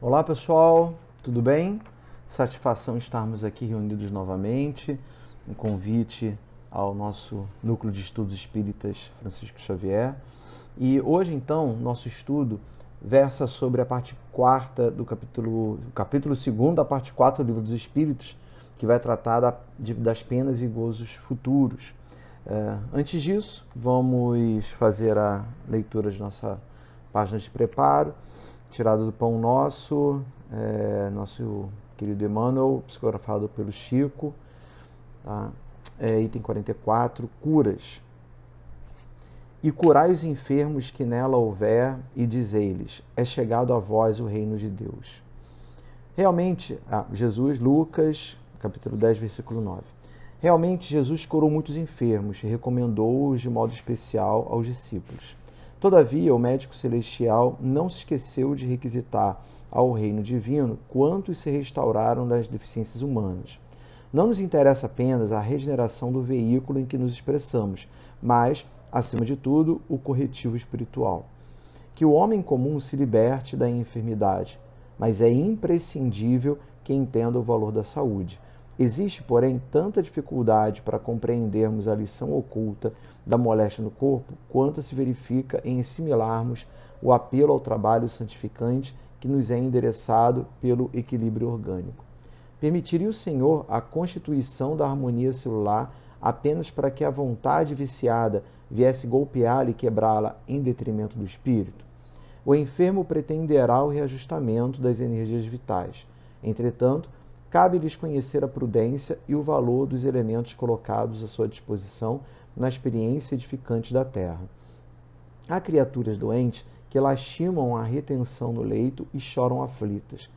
Olá pessoal, tudo bem? Satisfação estarmos aqui reunidos novamente. Um convite ao nosso Núcleo de Estudos Espíritas Francisco Xavier. E hoje então, nosso estudo versa sobre a parte quarta do capítulo 2º da parte 4 do Livro dos Espíritos, que vai tratar das penas e gozos futuros. Antes disso, vamos fazer a leitura de nossa página de preparo, tirada do Pão Nosso, nosso querido Emmanuel, psicografado pelo Chico, tá? Item 44, curas. E curai os enfermos que nela houver, e dizei-lhes, é chegado a vós o reino de Deus. Realmente, Jesus, Lucas, capítulo 10, versículo 9. Realmente, Jesus curou muitos enfermos e recomendou-os de modo especial aos discípulos. Todavia, o médico celestial não se esqueceu de requisitar ao reino divino quantos se restauraram das deficiências humanas. Não nos interessa apenas a regeneração do veículo em que nos expressamos, mas, acima de tudo, o corretivo espiritual. Que o homem comum se liberte da enfermidade, mas é imprescindível que entenda o valor da saúde. Existe, porém, tanta dificuldade para compreendermos a lição oculta da moléstia no corpo, quanto se verifica em assimilarmos o apelo ao trabalho santificante que nos é endereçado pelo equilíbrio orgânico. Permitiria o Senhor a constituição da harmonia celular apenas para que a vontade viciada viesse golpeá-la e quebrá-la em detrimento do espírito? O enfermo pretenderá o reajustamento das energias vitais. Entretanto, cabe-lhes conhecer a prudência e o valor dos elementos colocados à sua disposição na experiência edificante da terra. Há criaturas doentes que lastimam a retenção no leito e choram aflitas,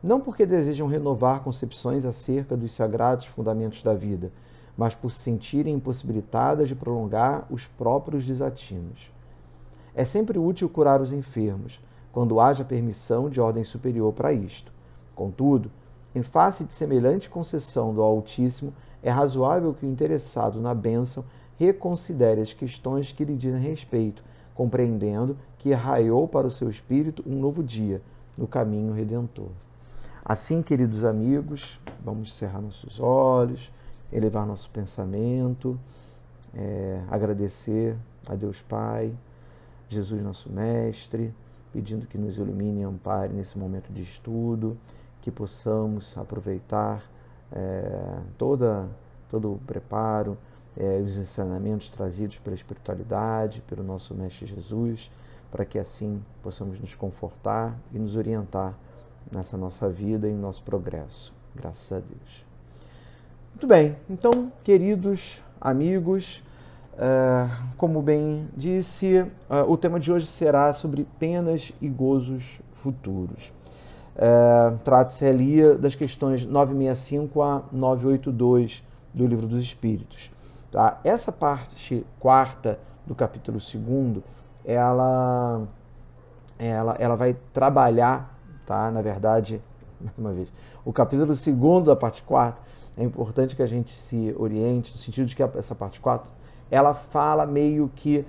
não porque desejam renovar concepções acerca dos sagrados fundamentos da vida, mas por se sentirem impossibilitadas de prolongar os próprios desatinos. É sempre útil curar os enfermos, quando haja permissão de ordem superior para isto. Contudo, em face de semelhante concessão do Altíssimo, é razoável que o interessado na bênção reconsidere as questões que lhe dizem respeito, compreendendo que raiou para o seu espírito um novo dia no caminho redentor. Assim, queridos amigos, vamos cerrar nossos olhos, elevar nosso pensamento, agradecer a Deus Pai, Jesus nosso Mestre, pedindo que nos ilumine e ampare nesse momento de estudo, que possamos aproveitar todo o preparo, os ensinamentos trazidos pela espiritualidade, pelo nosso Mestre Jesus, para que assim possamos nos confortar e nos orientar nessa nossa vida e no nosso progresso. Graças a Deus. Muito bem, então, queridos amigos, como bem disse, o tema de hoje será sobre penas e gozos futuros. Trata-se ali das questões 965 a 982 do Livro dos Espíritos. Tá? Essa parte quarta do capítulo 2º, ela vai trabalhar, tá? Na verdade, mais uma vez, o capítulo 2º da parte 4, é importante que a gente se oriente, no sentido de que essa parte 4, ela fala meio que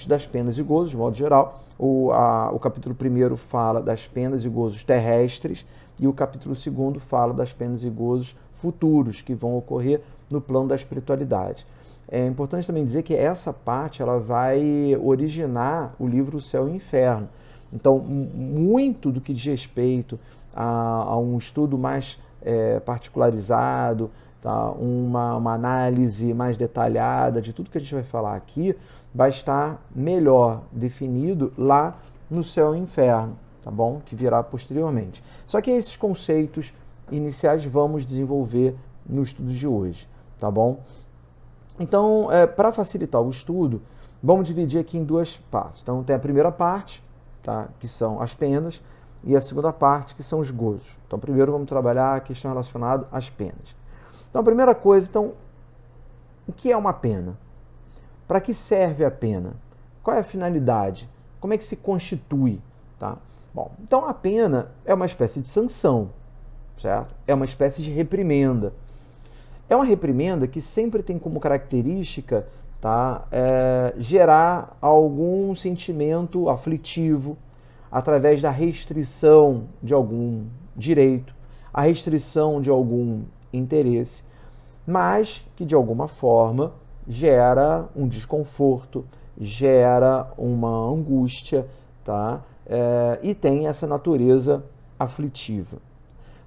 das penas e gozos, de modo geral. O capítulo 1º fala das penas e gozos terrestres e o capítulo 2º fala das penas e gozos futuros que vão ocorrer no plano da espiritualidade. É importante também dizer que essa parte ela vai originar o livro O Céu e o Inferno. Então, muito do que diz respeito a um estudo mais particularizado, tá? Uma análise mais detalhada de tudo que a gente vai falar aqui, vai estar melhor definido lá no Céu e Inferno, tá bom? Que virá posteriormente. Só que esses conceitos iniciais vamos desenvolver no estudo de hoje, tá bom? Então, para facilitar o estudo, vamos dividir aqui em duas partes. Então, tem a primeira parte, tá? Que são as penas, e a segunda parte, que são os gozos. Então, primeiro vamos trabalhar a questão relacionada às penas. Então, a primeira coisa, o que é uma pena? Para que serve a pena? Qual é a finalidade? Como é que se constitui? Tá? Bom, então a pena é uma espécie de sanção, certo? É uma espécie de reprimenda. É uma reprimenda que sempre tem como característica, tá, gerar algum sentimento aflitivo, através da restrição de algum direito, a restrição de algum interesse, mas que de alguma forma gera um desconforto, gera uma angústia, tá? E tem essa natureza aflitiva.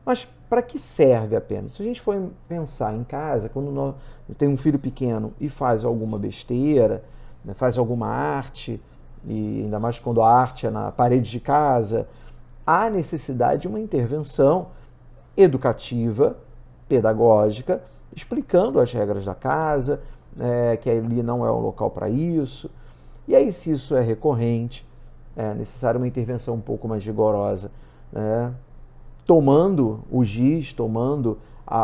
Mas para que serve a pena? Se a gente for pensar em casa, quando tem um filho pequeno e faz alguma besteira, né, faz alguma arte, e ainda mais quando a arte é na parede de casa, há necessidade de uma intervenção educativa, pedagógica, explicando as regras da casa, que ali não é o local para isso. E aí, se isso é recorrente, é necessária uma intervenção um pouco mais rigorosa, né? Tomando o giz, tomando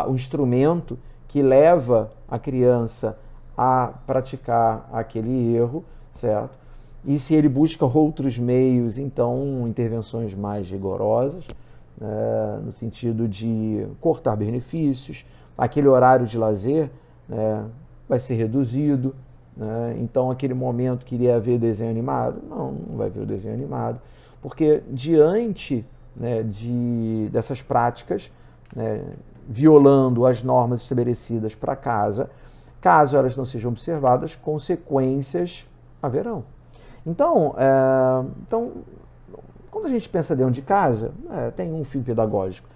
o instrumento que leva a criança a praticar aquele erro, certo? E se ele busca outros meios, então intervenções mais rigorosas, no sentido de cortar benefícios, aquele horário de lazer vai ser reduzido, então aquele momento que iria ver desenho animado, não vai ver o desenho animado, porque diante dessas práticas, violando as normas estabelecidas para casa, caso elas não sejam observadas, consequências haverão. Então, quando a gente pensa dentro de casa, tem um fim pedagógico,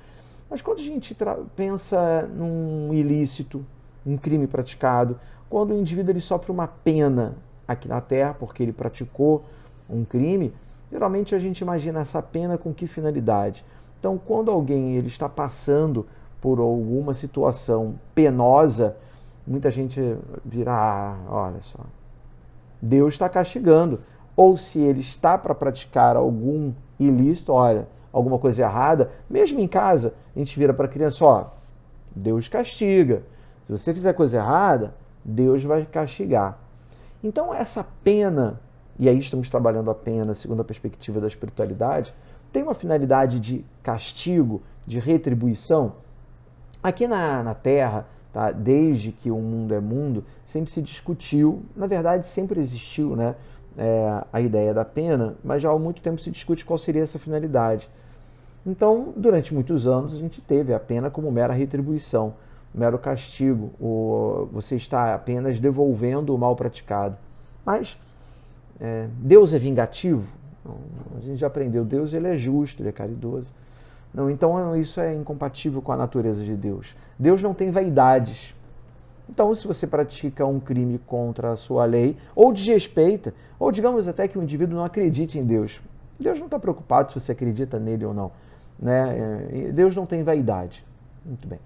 mas quando a gente pensa num ilícito, um crime praticado, quando o indivíduo ele sofre uma pena aqui na Terra porque ele praticou um crime, geralmente a gente imagina essa pena com que finalidade? Então, quando alguém ele está passando por alguma situação penosa, muita gente vira, olha só, Deus está castigando. Ou se ele está para praticar algum ilícito, olha, alguma coisa errada, mesmo em casa, a gente vira para a criança, Deus castiga. Se você fizer coisa errada, Deus vai castigar. Então, essa pena, e aí estamos trabalhando a pena segundo a perspectiva da espiritualidade, tem uma finalidade de castigo, de retribuição. Aqui na Terra, tá, desde que o mundo é mundo, sempre se discutiu, na verdade sempre existiu, né, a ideia da pena, mas já há muito tempo se discute qual seria essa finalidade. Então, durante muitos anos, a gente teve a pena como mera retribuição, mero castigo, você está apenas devolvendo o mal praticado. Mas Deus é vingativo? A gente já aprendeu, Deus ele é justo, ele é caridoso. Não, então isso é incompatível com a natureza de Deus. Deus não tem vaidades. Então, se você pratica um crime contra a sua lei, ou desrespeita, ou digamos até que o indivíduo não acredite em Deus, Deus não está preocupado se você acredita nele ou não. Né? Deus não tem vaidade. Muito bem.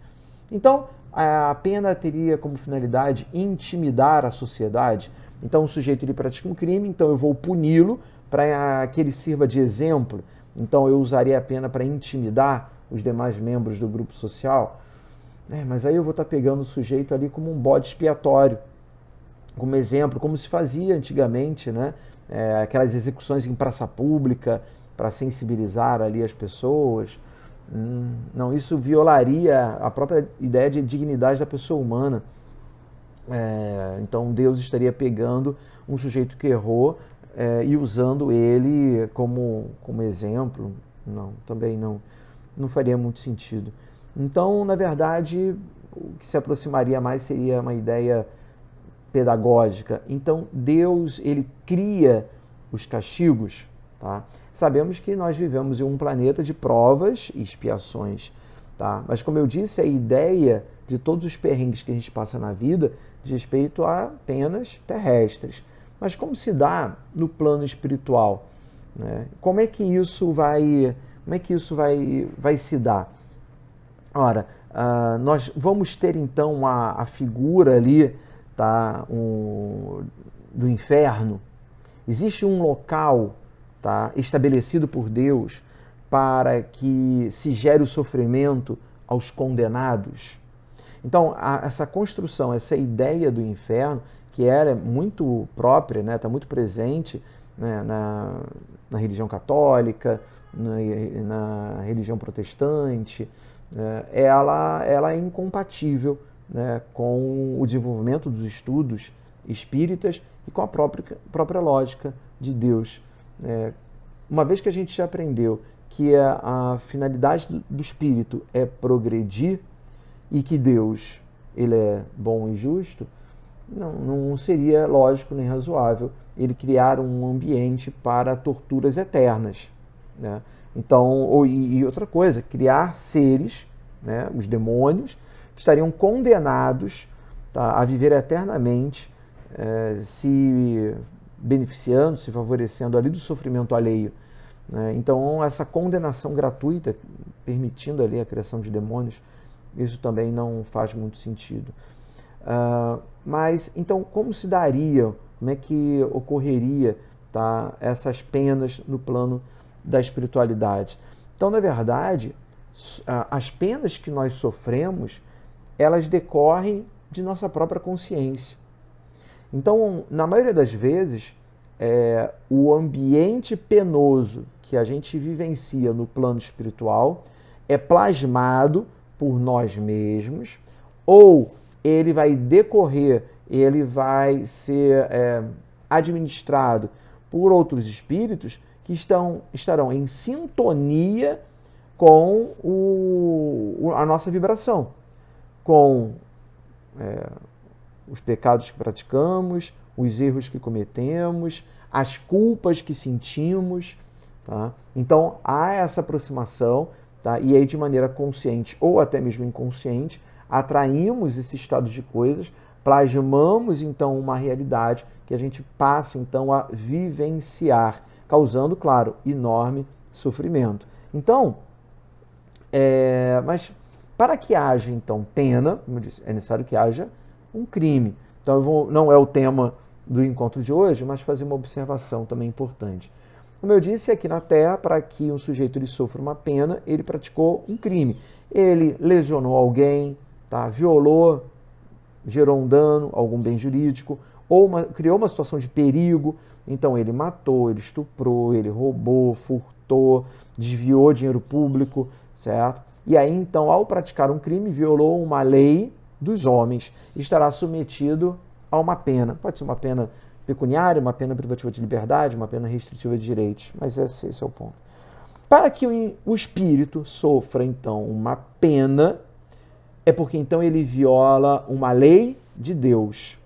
Então, a pena teria como finalidade intimidar a sociedade. Então, o sujeito ele pratica um crime, então eu vou puni-lo para que ele sirva de exemplo. Então, eu usaria a pena para intimidar os demais membros do grupo social. Mas aí eu vou estar pegando o sujeito ali como um bode expiatório, como exemplo, como se fazia antigamente, né? Aquelas execuções em praça pública para sensibilizar ali as pessoas. Não, isso violaria a própria ideia de dignidade da pessoa humana. Então Deus estaria pegando um sujeito que errou e usando ele como exemplo. Não, também não faria muito sentido. Então, na verdade, o que se aproximaria mais seria uma ideia pedagógica. Então, Deus, ele cria os castigos, tá? Sabemos que nós vivemos em um planeta de provas e expiações, tá? Mas, como eu disse, a ideia de todos os perrengues que a gente passa na vida diz respeito a penas terrestres. Mas como se dá no plano espiritual? Né? Como é que isso vai se dar? Ora, nós vamos ter então a figura ali, tá, do inferno. Existe um local, tá, estabelecido por Deus para que se gere o sofrimento aos condenados. Então, essa construção, essa ideia do inferno, que era muito própria, né, está muito presente, né, na religião católica, na religião protestante, ela é incompatível, né, com o desenvolvimento dos estudos espíritas e com a própria lógica de Deus. uma vez que a gente já aprendeu que a finalidade do espírito é progredir e que Deus ele é bom e justo, não seria lógico nem razoável ele criar um ambiente para torturas eternas, né? Então, e outra coisa, criar seres, né, os demônios, que estariam condenados, tá, a viver eternamente, se beneficiando, se favorecendo ali do sofrimento alheio, né? Então, essa condenação gratuita, permitindo ali a criação de demônios, isso também não faz muito sentido. Mas, então, como se daria, como é que ocorreria, tá, essas penas no plano da espiritualidade? Então, na verdade, as penas que nós sofremos, elas decorrem de nossa própria consciência. Então, na maioria das vezes, o ambiente penoso que a gente vivencia no plano espiritual é plasmado por nós mesmos, ou ele vai decorrer, ele vai ser administrado por outros espíritos que estarão em sintonia com a nossa vibração, com os pecados que praticamos, os erros que cometemos, as culpas que sentimos, tá? Então, há essa aproximação, tá? E aí, de maneira consciente ou até mesmo inconsciente, atraímos esse estado de coisas, plasmamos, então, uma realidade que a gente passa, então, a vivenciar, causando, claro, enorme sofrimento. Então, mas para que haja, então, pena, como eu disse, é necessário que haja um crime. Então, não é o tema do encontro de hoje, mas fazer uma observação também importante. Como eu disse, aqui na Terra, para que um sujeito ele sofra uma pena, ele praticou um crime. Ele lesionou alguém, tá? Violou, gerou um dano, algum bem jurídico, ou criou uma situação de perigo. Então, ele matou, ele estuprou, ele roubou, furtou, desviou dinheiro público, certo? E aí, então, ao praticar um crime, violou uma lei dos homens, estará submetido a uma pena. Pode ser uma pena pecuniária, uma pena privativa de liberdade, uma pena restritiva de direitos, mas esse é o ponto. Para que o espírito sofra, então, uma pena, é porque, então, ele viola uma lei de Deus.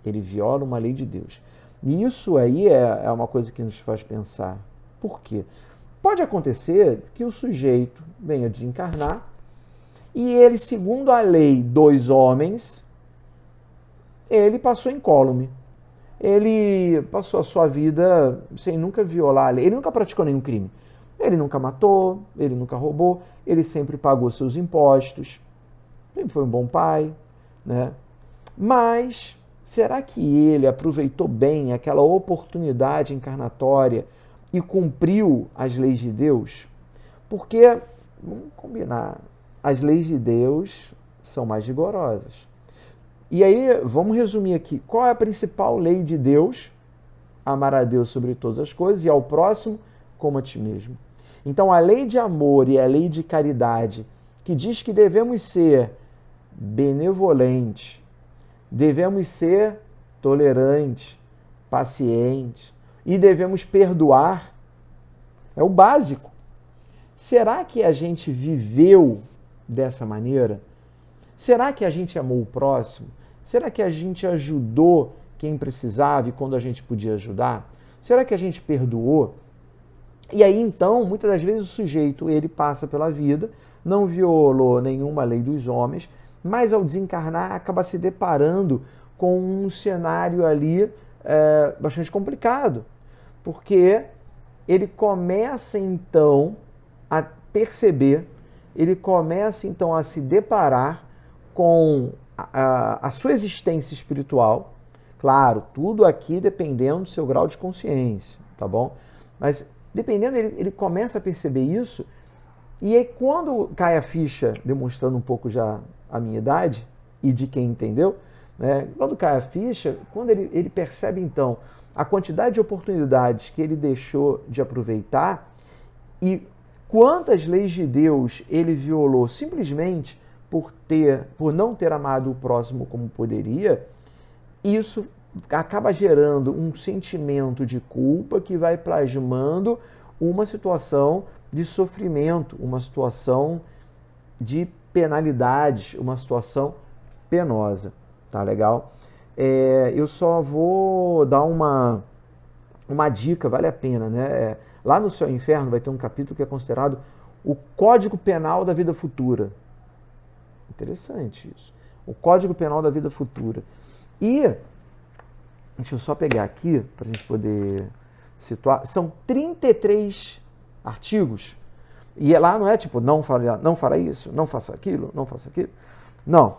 Ele viola uma lei de Deus. E isso aí é uma coisa que nos faz pensar. Por quê? Pode acontecer que o sujeito venha desencarnar e ele, segundo a lei dos homens, ele passou incólume. Ele passou a sua vida sem nunca violar a lei. Ele nunca praticou nenhum crime. Ele nunca matou, ele nunca roubou, ele sempre pagou seus impostos, sempre foi um bom pai, né? Mas será que ele aproveitou bem aquela oportunidade encarnatória e cumpriu as leis de Deus? Porque, vamos combinar, as leis de Deus são mais rigorosas. E aí, vamos resumir aqui. Qual é a principal lei de Deus? Amar a Deus sobre todas as coisas e ao próximo como a ti mesmo. Então, a lei de amor e a lei de caridade, que diz que devemos ser benevolentes, devemos ser tolerantes, pacientes e devemos perdoar, é o básico. Será que a gente viveu dessa maneira? Será que a gente amou o próximo? Será que a gente ajudou quem precisava e quando a gente podia ajudar? Será que a gente perdoou? E aí, então, muitas das vezes o sujeito, ele passa pela vida, não violou nenhuma lei dos homens, mas ao desencarnar acaba se deparando com um cenário ali bastante complicado, porque ele começa, então, a perceber, ele começa, então, a se deparar com a sua existência espiritual. Claro, tudo aqui dependendo do seu grau de consciência, tá bom? Mas dependendo, ele começa a perceber isso, e aí quando cai a ficha, demonstrando um pouco já a minha idade e de quem entendeu, né? Quando cai a ficha, quando ele percebe então a quantidade de oportunidades que ele deixou de aproveitar e quantas leis de Deus ele violou simplesmente por não ter amado o próximo como poderia, isso acaba gerando um sentimento de culpa que vai plasmando uma situação de sofrimento, uma situação de penalidades, uma situação penosa. Tá legal? Eu só vou dar uma dica, vale a pena, né? Lá no Céu e Inferno vai ter um capítulo que é considerado o Código Penal da Vida Futura. Interessante isso. O Código Penal da Vida Futura. E, deixa eu só pegar aqui, para a gente poder situar, são 33 artigos. E lá não é tipo, não fará isso, não faça aquilo, não faça aquilo. Não.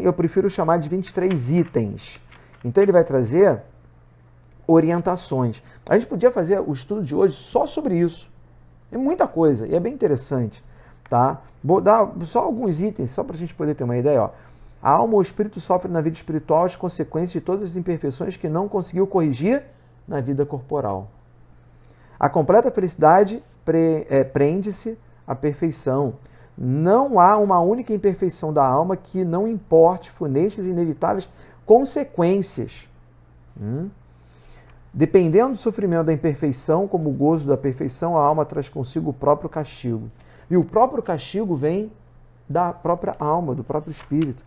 Eu prefiro chamar de 23 itens. Então ele vai trazer orientações. A gente podia fazer o estudo de hoje só sobre isso. É muita coisa e é bem interessante. Tá? Vou dar só alguns itens, só para a gente poder ter uma ideia. Ó. A alma ou o espírito sofre na vida espiritual as consequências de todas as imperfeições que não conseguiu corrigir na vida corporal. A completa felicidade prende-se à perfeição. Não há uma única imperfeição da alma que não importe funestas e inevitáveis consequências. Dependendo do sofrimento da imperfeição, como o gozo da perfeição, a alma traz consigo o próprio castigo. E o próprio castigo vem da própria alma, do próprio espírito.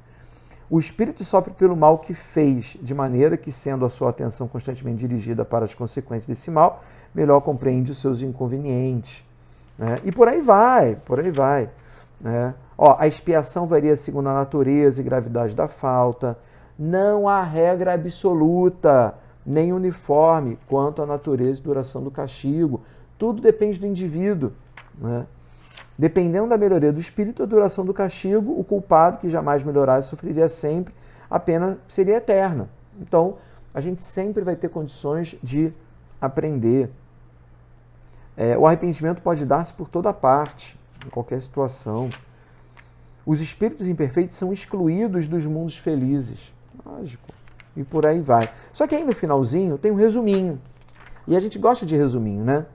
O espírito sofre pelo mal que fez, de maneira que, sendo a sua atenção constantemente dirigida para as consequências desse mal, melhor compreende os seus inconvenientes. Né? E por aí vai, por aí vai. Né? A expiação varia segundo a natureza e gravidade da falta. Não há regra absoluta, nem uniforme quanto à natureza e duração do castigo. Tudo depende do indivíduo. Né? Dependendo da melhoria do espírito, a duração do castigo, o culpado que jamais melhorasse sofreria sempre, a pena seria eterna. Então, a gente sempre vai ter condições de aprender. O arrependimento pode dar-se por toda parte, em qualquer situação. Os espíritos imperfeitos são excluídos dos mundos felizes. Lógico. E por aí vai. Só que aí no finalzinho tem um resuminho. E a gente gosta de resuminho, né?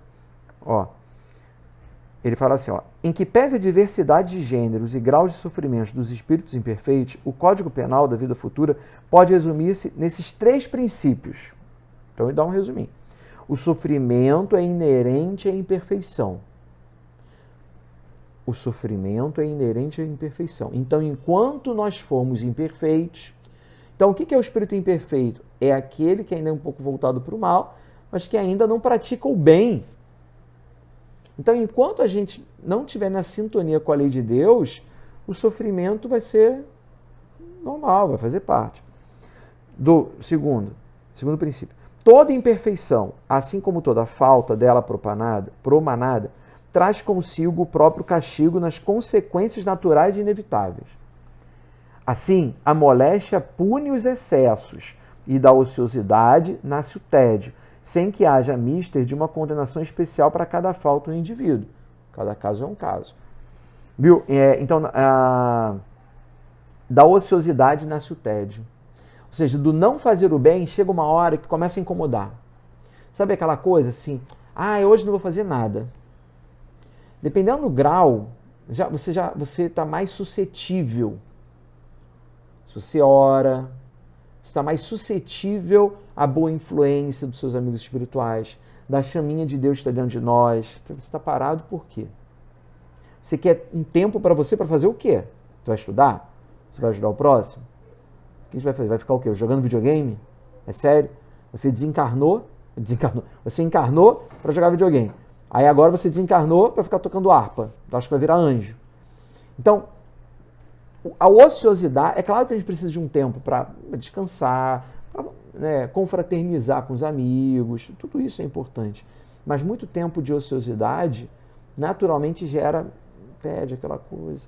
Ele fala assim, em que pese a diversidade de gêneros e graus de sofrimento dos espíritos imperfeitos, o Código Penal da Vida Futura pode resumir-se nesses 3 princípios. Então ele dá um resuminho. O sofrimento é inerente à imperfeição. O sofrimento é inerente à imperfeição. Então, enquanto nós formos imperfeitos... Então, o que é o espírito imperfeito? É aquele que ainda é um pouco voltado para o mal, mas que ainda não pratica o bem. Então, enquanto a gente não estiver na sintonia com a lei de Deus, o sofrimento vai ser normal, vai fazer parte. Segundo princípio. Toda imperfeição, assim como toda falta dela promanada, traz consigo o próprio castigo nas consequências naturais e inevitáveis. Assim, a moléstia pune os excessos e da ociosidade nasce o tédio, sem que haja mister de uma condenação especial para cada falta do indivíduo. Cada caso é um caso. Viu? Então, da ociosidade nasce o tédio. Ou seja, do não fazer o bem, chega uma hora que começa a incomodar. Sabe aquela coisa assim, hoje não vou fazer nada. Dependendo do grau, você está mais suscetível. Se você ora, você está mais suscetível à boa influência dos seus amigos espirituais, da chaminha de Deus que está dentro de nós. Você está parado por quê? Você quer um tempo para você para fazer o quê? Você vai estudar? Você vai ajudar o próximo? O que você vai fazer? Vai ficar o quê? Jogando videogame? É sério? Você Você encarnou para jogar videogame. Aí agora você desencarnou para ficar tocando harpa. Então acho que vai virar anjo. Então, a ociosidade... É claro que a gente precisa de um tempo para descansar, para confraternizar com os amigos. Tudo isso é importante. Mas muito tempo de ociosidade naturalmente gera tédio, aquela coisa.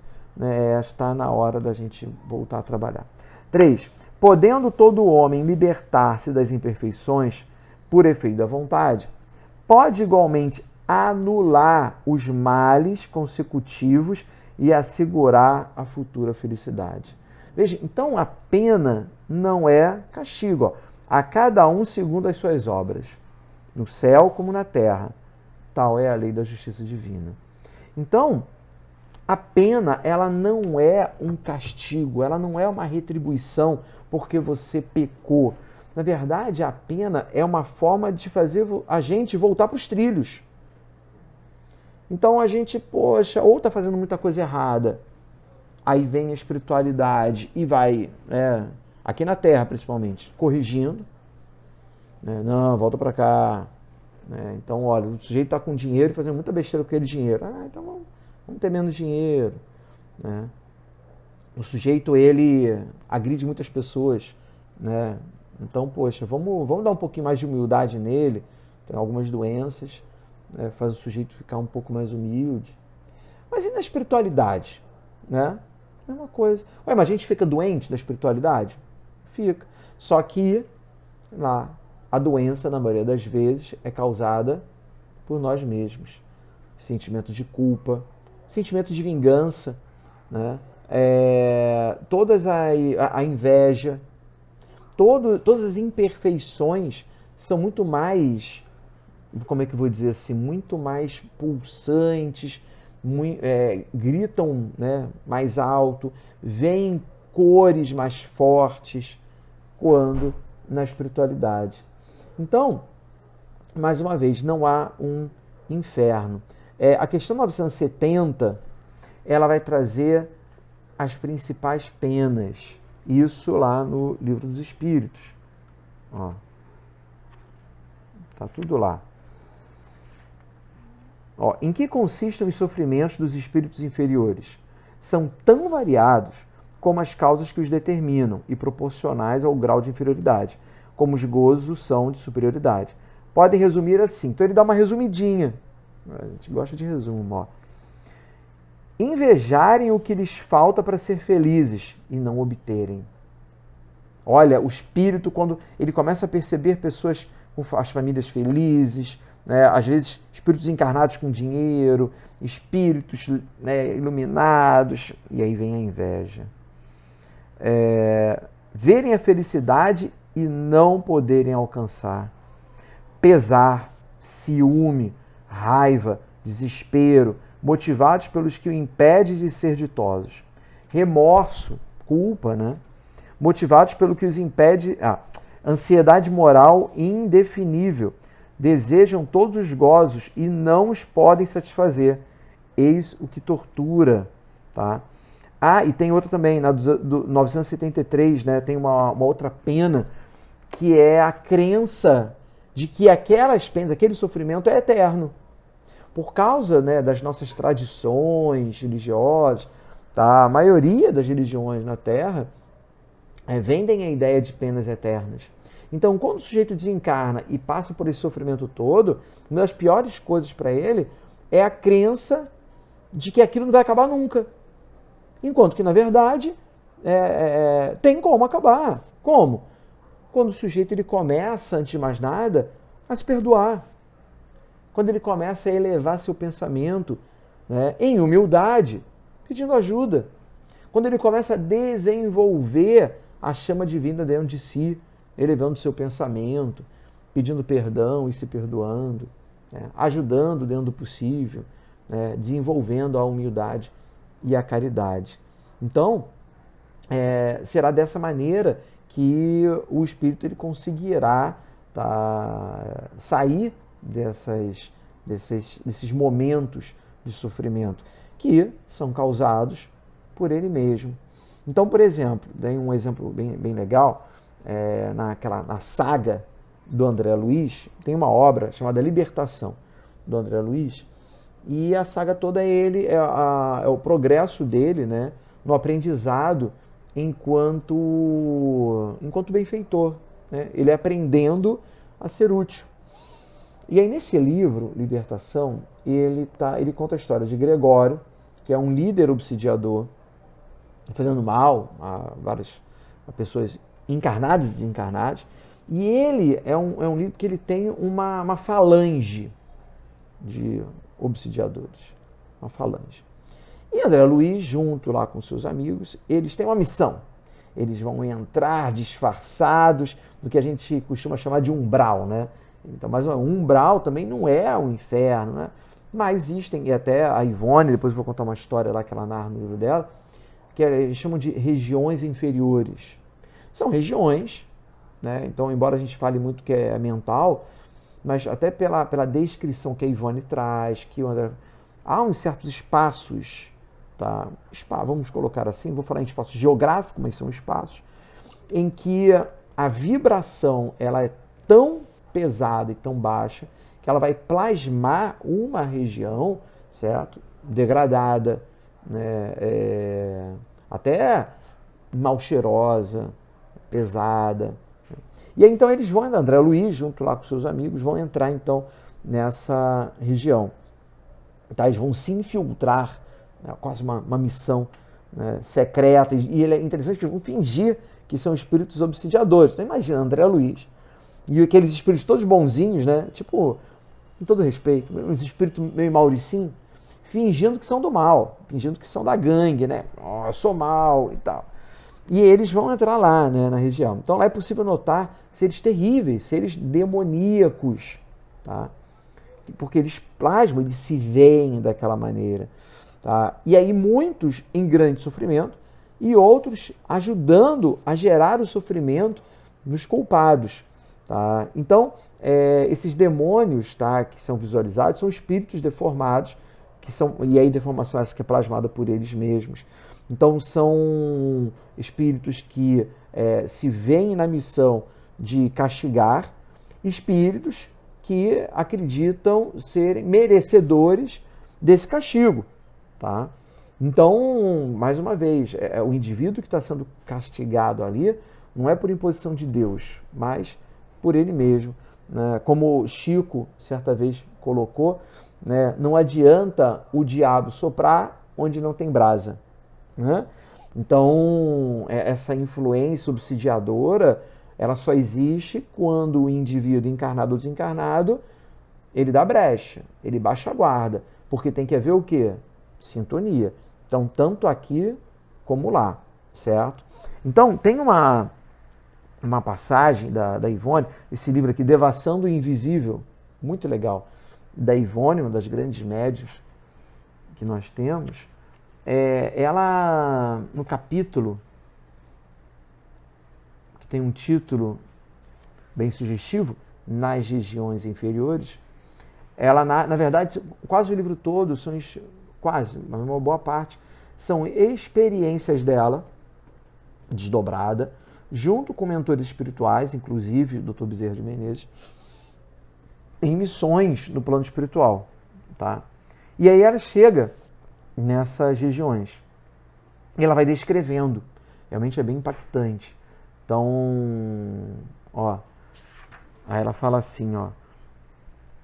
Está na hora da gente voltar a trabalhar. 3. Podendo todo homem libertar-se das imperfeições por efeito da vontade, pode igualmente anular os males consecutivos e assegurar a futura felicidade. Veja, então a pena não é castigo. A cada um segundo as suas obras, no céu como na terra. Tal é a lei da justiça divina. Então, A pena, ela não é um castigo, ela não é uma retribuição porque você pecou. Na verdade, a pena é uma forma de fazer a gente voltar para os trilhos. Então a gente, poxa, ou está fazendo muita coisa errada, aí vem a espiritualidade e vai, aqui na Terra principalmente, corrigindo, né? Não, volta para cá. Né? Então, olha, o sujeito está com dinheiro e fazendo muita besteira com aquele dinheiro. Então vamos ter menos dinheiro. Né? O sujeito, ele agride muitas pessoas. Né? Então, poxa, vamos dar um pouquinho mais de humildade nele. Tem algumas doenças, faz o sujeito ficar um pouco mais humilde. Mas e na espiritualidade? Né? Mesma coisa. Ué, mas a gente fica doente da espiritualidade? Fica. Só que lá, a doença, na maioria das vezes, é causada por nós mesmos. Sentimento de culpa, sentimento de vingança, né? Todas a inveja, todas as imperfeições são muito mais, como é que eu vou dizer assim, muito mais pulsantes, gritam, né, mais alto, veem cores mais fortes quando na espiritualidade. Então, mais uma vez, não há um inferno. A questão 970, ela vai trazer as principais penas. Isso lá no Livro dos Espíritos. Ó, tá tudo lá. Ó, em que consistem os sofrimentos dos espíritos inferiores? São tão variados como as causas que os determinam e proporcionais ao grau de inferioridade, como os gozos são de superioridade. Podem resumir assim. Então ele dá uma resumidinha. A gente gosta de resumo, ó. Invejarem o que lhes falta para ser felizes e não obterem. Olha, o espírito, quando ele começa a perceber pessoas com as famílias felizes, né, às vezes espíritos encarnados com dinheiro, espíritos, né, iluminados, e aí vem a inveja. Verem a felicidade e não poderem alcançar. Pesar, ciúme, raiva, desespero, motivados pelos que o impedem de ser ditosos. Remorso, culpa, né? Motivados pelo que os impede. Ansiedade moral indefinível. Desejam todos os gozos e não os podem satisfazer. Eis o que tortura. Tá? E tem outra também, na do 973, né? Tem uma outra pena, que é a crença de que aquelas penas, aquele sofrimento é eterno. Por causa, né, das nossas tradições religiosas, tá? A maioria das religiões na Terra vendem a ideia de penas eternas. Então, quando o sujeito desencarna e passa por esse sofrimento todo, uma das piores coisas para ele é a crença de que aquilo não vai acabar nunca. Enquanto que, na verdade, tem como acabar. Como? Quando o sujeito ele começa, antes de mais nada, a se perdoar. Quando ele começa a elevar seu pensamento, né, em humildade, pedindo ajuda. Quando ele começa a desenvolver a chama divina dentro de si, elevando seu pensamento, pedindo perdão e se perdoando, né, ajudando dentro do possível, né, desenvolvendo a humildade e a caridade. Então, será dessa maneira que o espírito ele conseguirá sair desses momentos de sofrimento que são causados por ele mesmo. Então, por exemplo, dei um exemplo bem legal, na saga do André Luiz, tem uma obra chamada Libertação, do André Luiz, e a saga toda é o progresso dele, né, no aprendizado enquanto benfeitor, né? Ele aprendendo a ser útil. E aí nesse livro, Libertação, ele conta a história de Gregório, que é um líder obsidiador, fazendo mal a várias pessoas encarnadas e desencarnadas, e ele é um livro que ele tem uma falange de obsidiadores, uma falange. E André Luiz, junto lá com seus amigos, eles têm uma missão. Eles vão entrar disfarçados do que a gente costuma chamar de umbral, né? Então, mas o umbral também não é o inferno, né? Mas existem, e até a Ivone, depois eu vou contar uma história lá que ela narra no livro dela, que eles chamam de regiões inferiores. São regiões, né? Então, embora a gente fale muito que é mental, mas até pela descrição que a Ivone traz, que o André, há uns certos espaços, tá? Vamos colocar assim, vou falar em espaço geográfico, mas são espaços, em que a vibração ela é tão pesada e tão baixa que ela vai plasmar uma região, certo? Degradada, né? Até mal cheirosa, pesada. E aí então eles vão, André Luiz, junto lá com seus amigos, vão entrar então nessa região. Tá? Eles vão se infiltrar, né? Quase uma missão, né, secreta. E é interessante que eles vão fingir que são espíritos obsidiadores. Então imagina, André Luiz e aqueles espíritos todos bonzinhos, né? Tipo, com todo respeito, uns espíritos meio Mauricinho, fingindo que são do mal, fingindo que são da gangue, né? Oh, eu sou mal e tal. E eles vão entrar lá, né, na região. Então lá é possível notar seres terríveis, seres demoníacos, tá? Porque eles plasmam, eles se veem daquela maneira. Tá? E aí muitos em grande sofrimento e outros ajudando a gerar o sofrimento nos culpados. Tá? Então, esses demônios, tá, que são visualizados são espíritos deformados, e aí deformação essa que é plasmada por eles mesmos. Então, são espíritos que se veem na missão de castigar, espíritos que acreditam serem merecedores desse castigo. Tá? Então, mais uma vez, o indivíduo que está sendo castigado ali não é por imposição de Deus, mas por ele mesmo. Né? Como Chico, certa vez, colocou, né? Não adianta o diabo soprar onde não tem brasa. Né? Então, essa influência obsidiadora, ela só existe quando o indivíduo encarnado ou desencarnado, ele dá brecha, ele baixa a guarda, porque tem que haver o quê? Sintonia. Então, tanto aqui como lá, certo? Então, tem uma passagem da Ivone, esse livro aqui, Devassando o Invisível, muito legal, da Ivone, uma das grandes médiuns que nós temos. Ela, no capítulo, que tem um título bem sugestivo, Nas Regiões Inferiores, ela, na verdade, quase o livro todo, quase, mas uma boa parte, são experiências dela, desdobrada, junto com mentores espirituais, inclusive o Dr. Bezerra de Menezes, em missões no plano espiritual. Tá? E aí ela chega nessas regiões. E ela vai descrevendo. Realmente é bem impactante. Então, ó, aí ela fala assim, ó,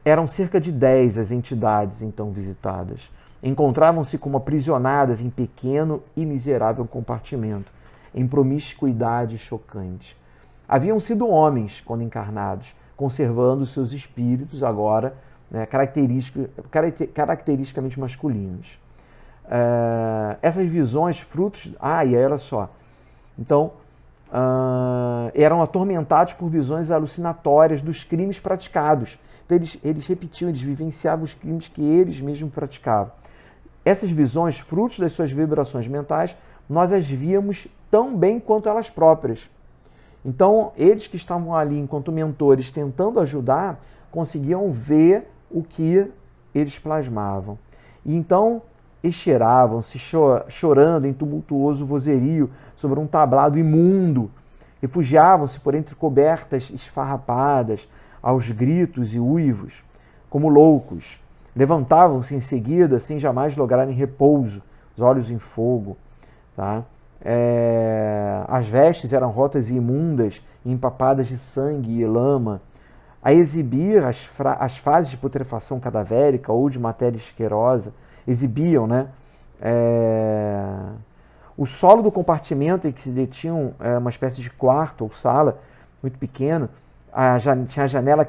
eram cerca de 10 as entidades então visitadas. Encontravam-se como aprisionadas em pequeno e miserável compartimento, em promiscuidade chocante. Haviam sido homens quando encarnados, conservando seus espíritos agora, né, caracteristicamente masculinos. Essas visões, frutos... e aí olha só. Então, eram atormentados por visões alucinatórias dos crimes praticados. Então, eles repetiam, eles vivenciavam os crimes que eles mesmos praticavam. Essas visões, frutos das suas vibrações mentais, nós as víamos tão bem quanto elas próprias. Então, eles que estavam ali enquanto mentores tentando ajudar, conseguiam ver o que eles plasmavam. E então, exteravam-se chorando em tumultuoso vozerio sobre um tablado imundo. Refugiavam-se por entre cobertas esfarrapadas, aos gritos e uivos, como loucos. Levantavam-se em seguida, sem jamais lograrem repouso, os olhos em fogo. Tá? As vestes eram rotas e imundas, empapadas de sangue e lama, a exibir as fases de putrefação cadavérica ou de matéria asquerosa, exibiam, né? O solo do compartimento em que se detinham era uma espécie de quarto ou sala, muito pequeno, tinha a janela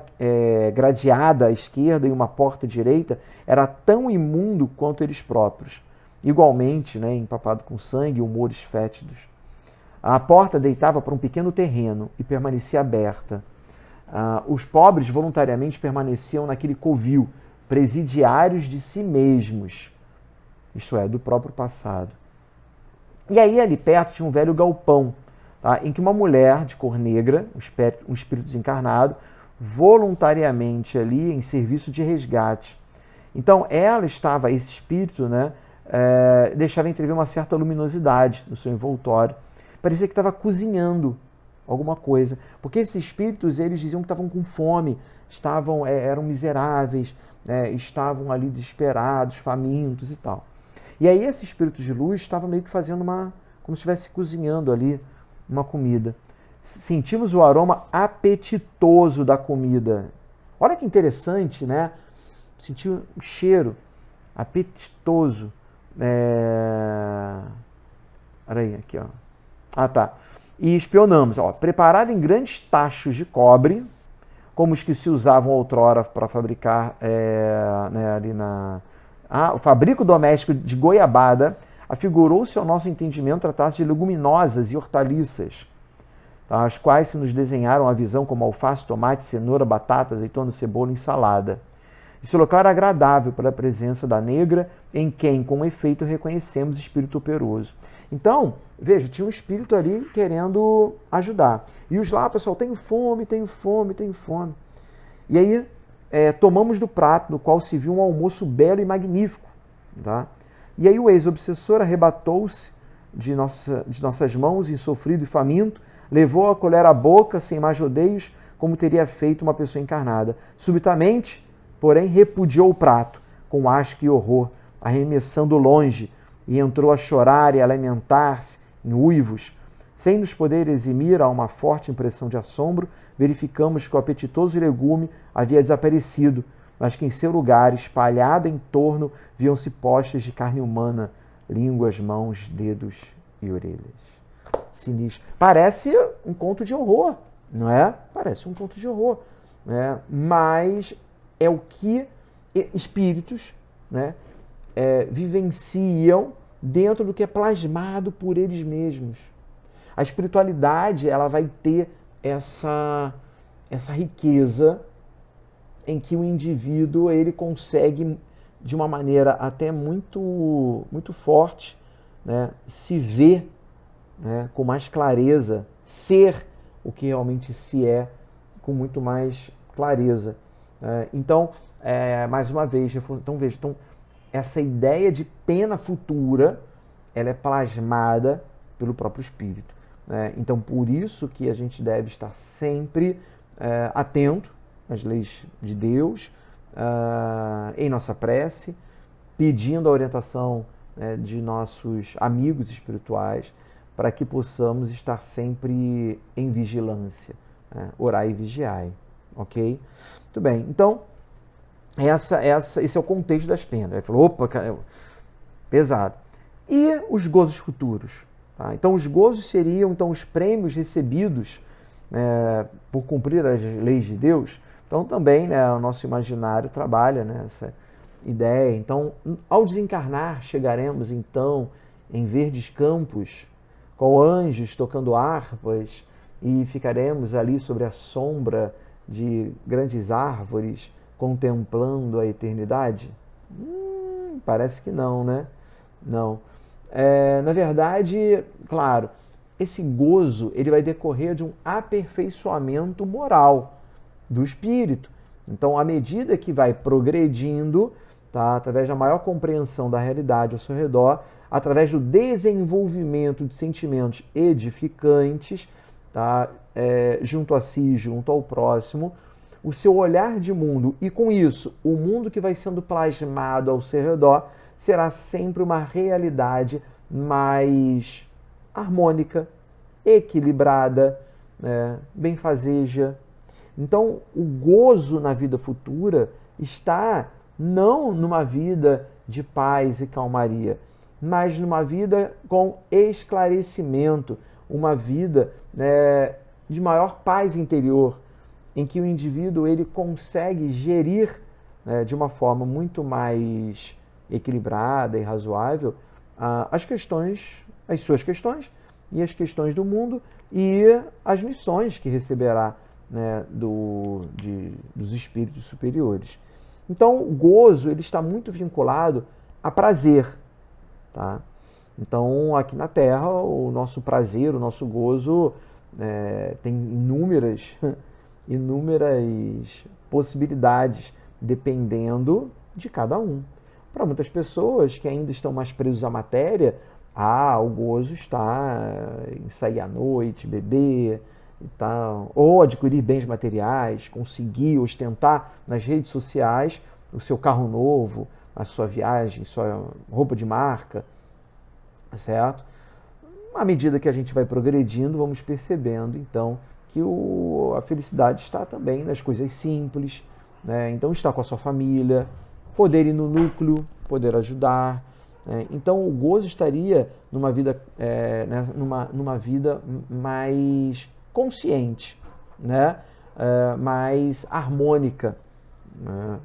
gradeada à esquerda e uma porta à direita, era tão imundo quanto eles próprios. Igualmente, né, empapado com sangue e humores fétidos. A porta deitava para um pequeno terreno e permanecia aberta. Os pobres voluntariamente permaneciam naquele covil, presidiários de si mesmos, isto é, do próprio passado. E aí ali perto tinha um velho galpão, tá, em que uma mulher de cor negra, um espírito desencarnado, voluntariamente ali em serviço de resgate. Então ela estava, esse espírito, né, deixava entrever uma certa luminosidade no seu envoltório. Parecia que estava cozinhando alguma coisa, porque esses espíritos, eles diziam que estavam com fome, eram miseráveis, estavam ali desesperados, famintos e tal. E aí esse espírito de luz estava meio que fazendo como se estivesse cozinhando ali uma comida. Sentimos o aroma apetitoso da comida. Olha que interessante, né? Senti um cheiro apetitoso. Peraí, aqui, ó. Ah, tá. E espionamos, ó. Preparado em grandes tachos de cobre, como os que se usavam outrora para fabricar ali o fabrico doméstico de goiabada, afigurou-se ao nosso entendimento tratar-se de leguminosas e hortaliças, tá, as quais se nos desenharam a visão como alface, tomate, cenoura, batata, azeitona, cebola e salada. Esse local era agradável pela presença da negra, em quem, com efeito, reconhecemos espírito operoso. Então, veja, tinha um espírito ali querendo ajudar. E os lá, pessoal, tenho fome, tenho fome, tenho fome. E aí, tomamos do prato, no qual se viu um almoço belo e magnífico. Tá? E aí o ex-obsessor arrebatou-se de nossas mãos, insofrido e faminto, levou a colher à boca, sem mais rodeios, como teria feito uma pessoa encarnada. Subitamente, porém, repudiou o prato, com asco e horror, arremessando longe, e entrou a chorar e a lamentar-se em uivos. Sem nos poder eximir a uma forte impressão de assombro, verificamos que o apetitoso legume havia desaparecido, mas que em seu lugar, espalhado em torno, viam-se postas de carne humana, línguas, mãos, dedos e orelhas. Sinistro. Parece um conto de horror, não é? Parece um conto de horror, né? Mas é o que espíritos, né, vivenciam dentro do que é plasmado por eles mesmos. A espiritualidade, ela vai ter essa riqueza em que o indivíduo ele consegue, de uma maneira até muito, muito forte, né, se ver, né, com mais clareza, ser o que realmente se é com muito mais clareza. Então, mais uma vez, então veja, essa ideia de pena futura, ela é plasmada pelo próprio espírito. Então, por isso que a gente deve estar sempre atento às leis de Deus, em nossa prece, pedindo a orientação de nossos amigos espirituais, para que possamos estar sempre em vigilância, orai e vigiai, ok? Muito bem, então, esse é o contexto das penas. Ele falou, opa, cara, pesado. E os gozos futuros? Tá? Então, os gozos seriam os prêmios recebidos por cumprir as leis de Deus. Então, também, né, o nosso imaginário trabalha nessa ideia. Então, ao desencarnar, chegaremos, então, em verdes campos, com anjos tocando harpas, e ficaremos ali sobre a sombra de grandes árvores, contemplando a eternidade? Parece que não, né? Não. Na verdade, claro, esse gozo ele vai decorrer de um aperfeiçoamento moral do espírito. Então, à medida que vai progredindo, tá, através da maior compreensão da realidade ao seu redor, através do desenvolvimento de sentimentos edificantes, tá, junto a si, junto ao próximo, o seu olhar de mundo e, com isso, o mundo que vai sendo plasmado ao seu redor será sempre uma realidade mais harmônica, equilibrada, benfazeja. Então, o gozo na vida futura está não numa vida de paz e calmaria, mas numa vida com esclarecimento, uma vida de maior paz interior, em que o indivíduo ele consegue gerir de uma forma muito mais equilibrada e razoável as suas questões e as questões do mundo e as missões que receberá dos espíritos superiores. Então, o gozo ele está muito vinculado a prazer, tá? Então, aqui na Terra, o nosso prazer, o nosso gozo tem inúmeras possibilidades, dependendo de cada um. Para muitas pessoas que ainda estão mais presos à matéria, o gozo está em sair à noite, beber e tal, ou adquirir bens materiais, conseguir ostentar nas redes sociais o seu carro novo, a sua viagem, sua roupa de marca, certo? À medida que a gente vai progredindo, vamos percebendo, então, que a felicidade está também nas coisas simples, né? Então, estar com a sua família, poder ir no núcleo, poder ajudar. Então, o gozo estaria numa vida, numa vida mais consciente, né? Mais harmônica, né?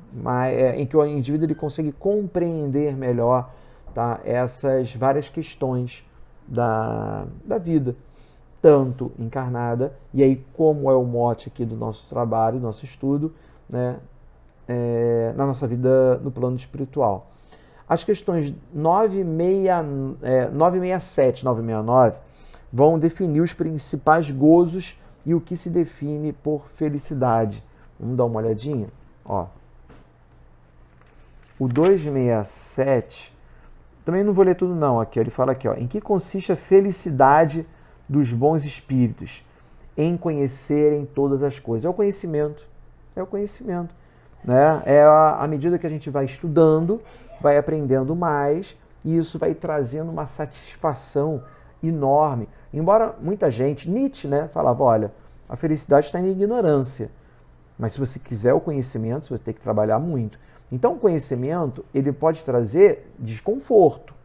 Em que o indivíduo ele consegue compreender melhor, tá, essas várias questões da vida, tanto encarnada, e aí como é o mote aqui do nosso trabalho, do nosso estudo, né, na nossa vida no plano espiritual. As questões 967 e 969 vão definir os principais gozos e o que se define por felicidade. Vamos dar uma olhadinha? Ó. O 267, também não vou ler tudo não, aqui, ele fala aqui, ó, em que consiste a felicidade dos bons espíritos? Em conhecerem todas as coisas. É o conhecimento, né? À medida que a gente vai estudando, vai aprendendo mais, e isso vai trazendo uma satisfação enorme. Embora muita gente, Nietzsche, né, falava, olha, a felicidade está na ignorância, mas se você quiser o conhecimento, você tem que trabalhar muito. Então, o conhecimento, ele pode trazer desconforto,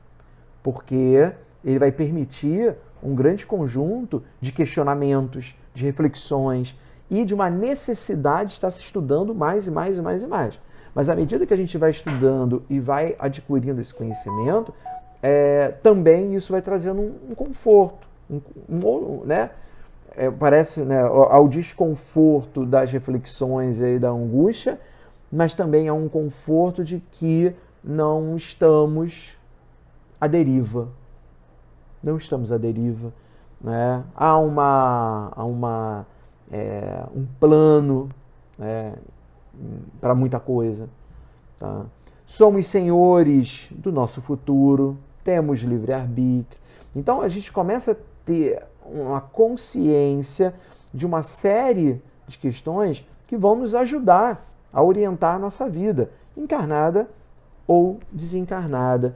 porque ele vai permitir um grande conjunto de questionamentos, de reflexões e de uma necessidade de estar se estudando mais e mais e mais e mais. Mas à medida que a gente vai estudando e vai adquirindo esse conhecimento, também isso vai trazendo um conforto, né? Parece, né, ao desconforto das reflexões e da angústia, mas também há um conforto de que não estamos à deriva. Não estamos à deriva, né? Há um plano, né, para muita coisa. Tá? Somos senhores do nosso futuro, temos livre-arbítrio. Então a gente começa a ter uma consciência de uma série de questões que vão nos ajudar a orientar a nossa vida, encarnada ou desencarnada.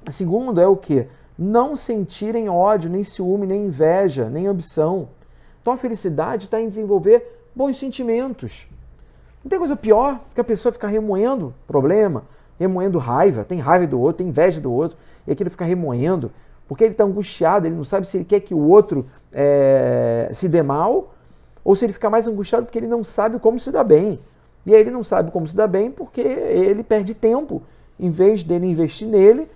A segunda é o quê? Não sentirem ódio, nem ciúme, nem inveja, nem ambição. Então a felicidade está em desenvolver bons sentimentos. Não tem coisa pior que a pessoa ficar remoendo problema, remoendo raiva, tem raiva do outro, tem inveja do outro, e aquilo fica remoendo, porque ele está angustiado, ele não sabe se ele quer que o outro se dê mal, ou se ele fica mais angustiado porque ele não sabe como se dar bem. E aí ele não sabe como se dar bem porque ele perde tempo. Em vez dele investir nele,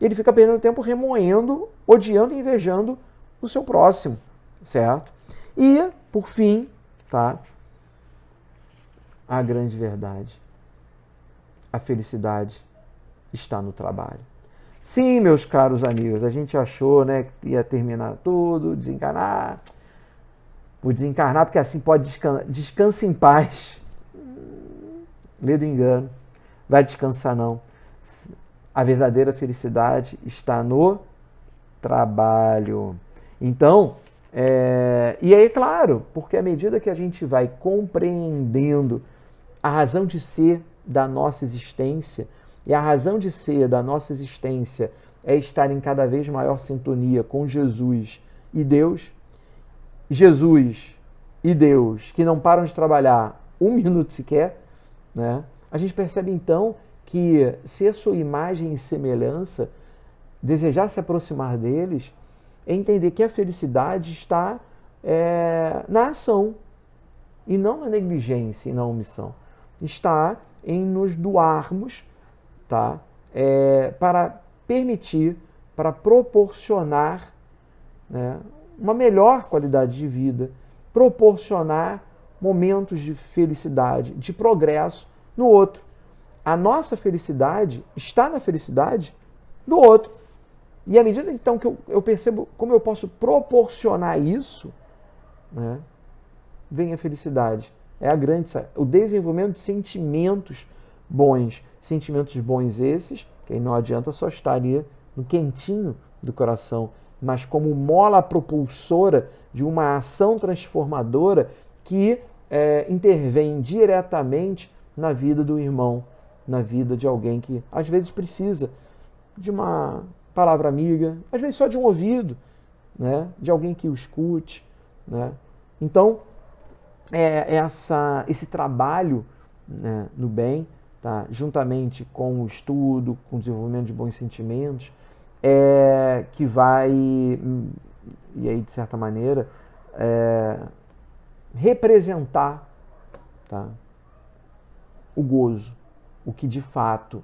ele fica perdendo tempo remoendo, odiando e invejando o seu próximo, certo? E, por fim, tá? A grande verdade. A felicidade está no trabalho. Sim, meus caros amigos, a gente achou, né, que ia terminar tudo, desencarnar. Vou desencarnar porque assim pode descansa em paz. Lê do engano. Vai descansar não. A verdadeira felicidade está no trabalho. Então, e aí, claro, porque à medida que a gente vai compreendendo a razão de ser da nossa existência, e a razão de ser da nossa existência é estar em cada vez maior sintonia com Jesus e Deus, Jesus e Deus, que não param de trabalhar um minuto sequer, né? A gente percebe então que se a sua imagem e semelhança, desejar se aproximar deles, é entender que a felicidade está na ação e não na negligência e na omissão. Está em nos doarmos, tá? Para permitir, para proporcionar, né, uma melhor qualidade de vida, proporcionar momentos de felicidade, de progresso no outro. A nossa felicidade está na felicidade do outro. E à medida então que eu percebo como eu posso proporcionar isso, né, vem a felicidade. É o desenvolvimento de sentimentos bons. Sentimentos bons esses, que aí não adianta só estar ali no quentinho do coração, mas como mola propulsora de uma ação transformadora que intervém diretamente na vida do irmão, na vida de alguém que às vezes precisa de uma palavra amiga, às vezes só de um ouvido, né? De alguém que o escute. Né? Então, esse trabalho, né, no bem, tá? Juntamente com o estudo, com o desenvolvimento de bons sentimentos, que vai, e aí de certa maneira, representar, tá, o gozo, o que de fato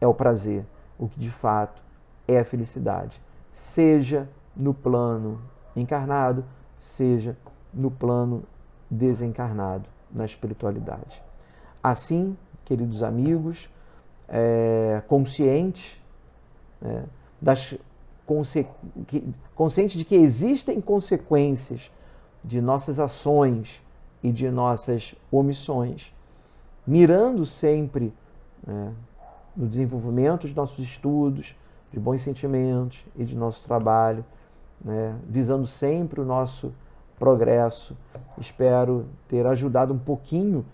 é o prazer, o que de fato é a felicidade, seja no plano encarnado, seja no plano desencarnado, na espiritualidade. Assim, queridos amigos, conscientes, conscientes de que existem consequências de nossas ações e de nossas omissões, mirando sempre, no desenvolvimento de nossos estudos, de bons sentimentos e de nosso trabalho, visando sempre o nosso progresso. Espero ter ajudado um pouquinho,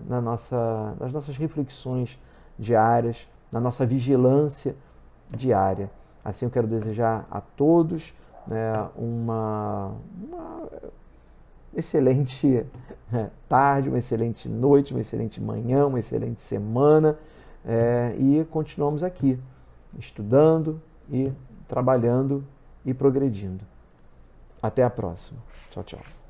nas nossas reflexões diárias, na nossa vigilância diária. Assim eu quero desejar a todos uma excelente tarde, uma excelente noite, uma excelente manhã, uma excelente semana, e continuamos aqui, estudando e trabalhando e progredindo. Até a próxima. Tchau, tchau.